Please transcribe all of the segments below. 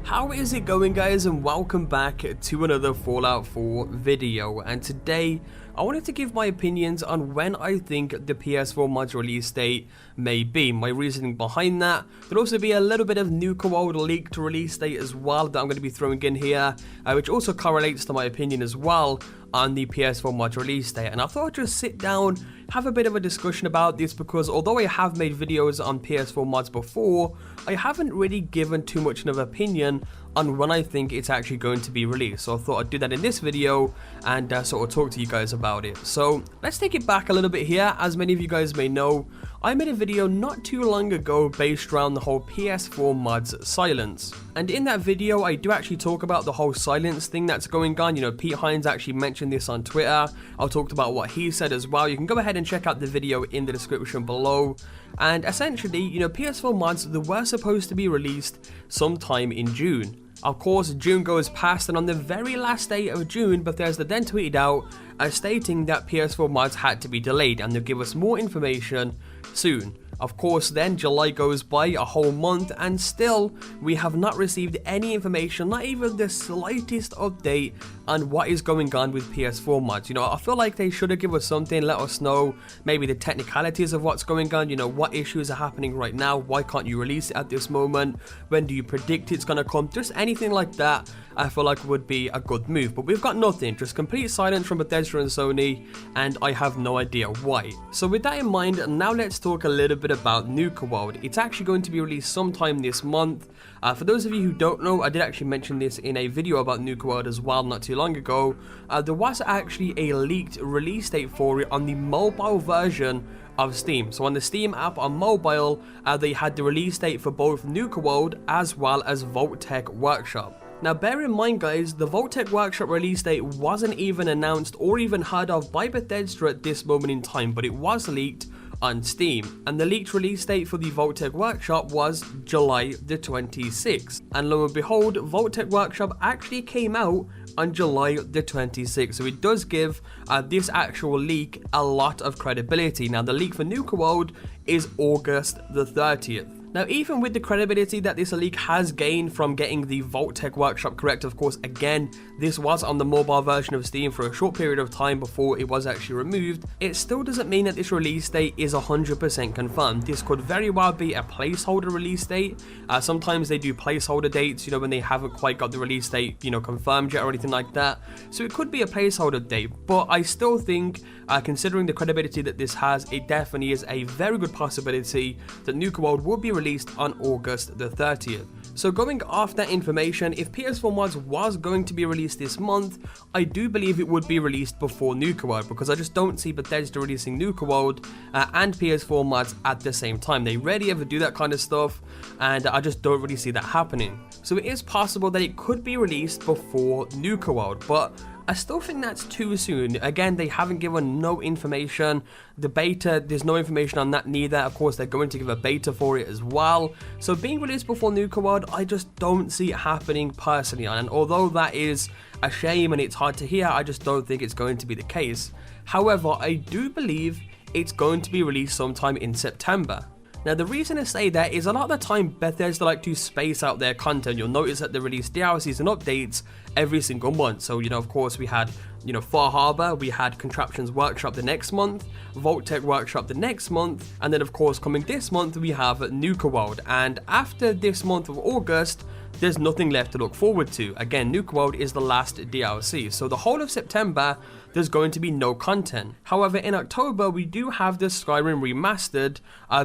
How is it going, guys, and welcome back to another Fallout 4 video. And today I wanted to give my opinions on when I think the PS4 Mods release date may be, my reasoning behind that. There'll also be a little bit of Nuka leaked release date as well that I'm going to be throwing in here, which also correlates to my opinion as well on the PS4 Mods release date. And I thought I'd just sit down, have a bit of a discussion about this, because although I have made videos on PS4 Mods before, I haven't really given too much of an opinion on when I think it's actually going to be released. So I thought I'd do that in this video and sort of talk to you guys about it. So let's take it back a little bit here. As many of you guys may know, I made a video not too long ago based around the whole PS4 Mods silence. And in that video, I do actually talk about the whole silence thing that's going on. You know, Pete Hines actually mentioned this on Twitter. I talked about what he said as well. You can go ahead and check out the video in the description below. And essentially, you know, PS4 Mods, they were supposed to be released sometime in June. Of course, June goes past, and on the very last day of June, Bethesda then tweeted out stating that PS4 Mods had to be delayed and they'll give us more information soon. Of course, then July goes by, a whole month, and still we have not received any information, not even the slightest update on what is going on with PS4 Mods. You know, I feel like they should have given us something, let us know maybe the technicalities of what's going on, you know, what issues are happening right now, why can't you release it at this moment, when do you predict it's going to come, just anything like that I feel like would be a good move. But we've got nothing, just complete silence from Bethesda and Sony, and I have no idea why. So with that in mind, now let's talk a little bit about Nuka. It's actually going to be released sometime this month. For those of you who don't know, I did actually mention this in a video about Nuka as well not too long ago. There was actually a leaked release date for it on the mobile version of Steam. So on the Steam app on mobile, they had the release date for both Nuka as well as Vault-Tec Workshop. Now bear in mind, guys, the Vault-Tec Workshop release date wasn't even announced or even heard of by Bethesda at this moment in time, but it was leaked on Steam, and the leaked release date for the Vault-Tec Workshop was July the 26th, and lo and behold, Vault-Tec Workshop actually came out on July the 26th, so it does give this actual leak a lot of credibility. Now the leak for Nuka World is August the 30th. Now, even with the credibility that this leak has gained from getting the Vault-Tec Workshop correct, of course, again, this was on the mobile version of Steam for a short period of time before it was actually removed, it still doesn't mean that this release date is 100% confirmed. This could very well be a placeholder release date. Sometimes they do placeholder dates, you know, when they haven't quite got the release date, you know, confirmed yet or anything like that. So it could be a placeholder date, but I still think, considering the credibility that this has, it definitely is a very good possibility that Nuka World will be released on August the 30th. So going off that information, if PS4 Mods was going to be released this month, I do believe it would be released before Nuka World, because I just don't see Bethesda releasing Nuka World and PS4 Mods at the same time. They rarely ever do that kind of stuff, and I just don't really see that happening. So it is possible that it could be released before Nuka World, but I still think that's too soon. Again, they haven't given no information. The beta, there's no information on that neither. Of course, they're going to give a beta for it as well. So being released before Nuka World, I just don't see it happening personally. And although that is a shame and it's hard to hear, I just don't think it's going to be the case. However, I do believe it's going to be released sometime in September. Now the reason I say that is a lot of the time Bethesda like to space out their content. You'll notice that they release DLCs and updates every single month. So, you know, of course we had, you know, Far Harbor, we had Contraptions Workshop the next month, Vault-Tec Workshop the next month, and then of course coming this month we have Nuka World. And after this month of August, there's nothing left to look forward to. Again, Nuka World is the last DLC, so the whole of September there's going to be no content. However, in October we do have the Skyrim Remastered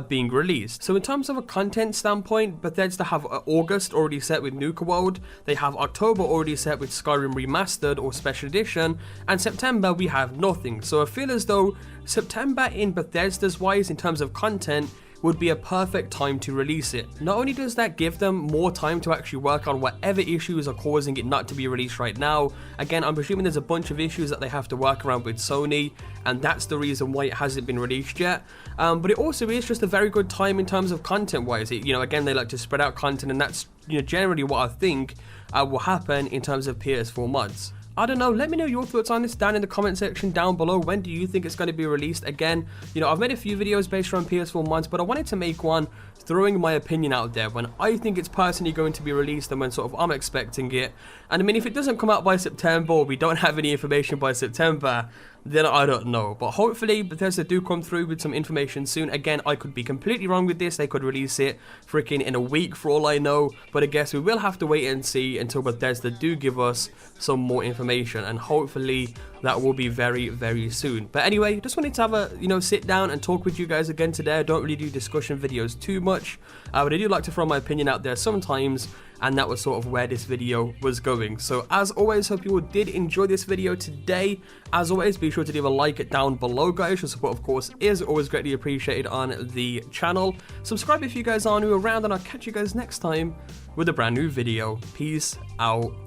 being released. So in terms of a content standpoint, Bethesda have August already set with Nuka World, they have October already set with Skyrim Remastered or Special Edition, and September we have nothing. So I feel as though September in Bethesda's wise in terms of content would be a perfect time to release it. Not only does that give them more time to actually work on whatever issues are causing it not to be released right now. Again, I'm presuming there's a bunch of issues that they have to work around with Sony, and that's the reason why it hasn't been released yet. But it also is just a very good time in terms of content wise. You know, again, they like to spread out content, and that's, you know, generally what I think will happen in terms of PS4 Mods. I don't know, let me know your thoughts on this down in the comment section down below. When do you think it's going to be released? Again, you know, I've made a few videos based around PS4 mods, but I wanted to make one throwing my opinion out there when I think it's personally going to be released and when sort of I'm expecting it. And I mean, if it doesn't come out by September, or we don't have any information by September, then I don't know. But hopefully Bethesda do come through with some information soon. Again, I could be completely wrong with this. They could release it freaking in a week for all I know. But I guess we will have to wait and see until Bethesda do give us some more information. And hopefully that will be very, very soon. But anyway, just wanted to have a, you know, sit down and talk with you guys again today. I don't really do discussion videos too much. But I do like to throw my opinion out there sometimes. And that was sort of where this video was going. So as always, hope you all did enjoy this video today. As always, be sure to leave a like down below, guys. Your support, of course, is always greatly appreciated on the channel. Subscribe if you guys are new around, and I'll catch you guys next time with a brand new video. Peace out.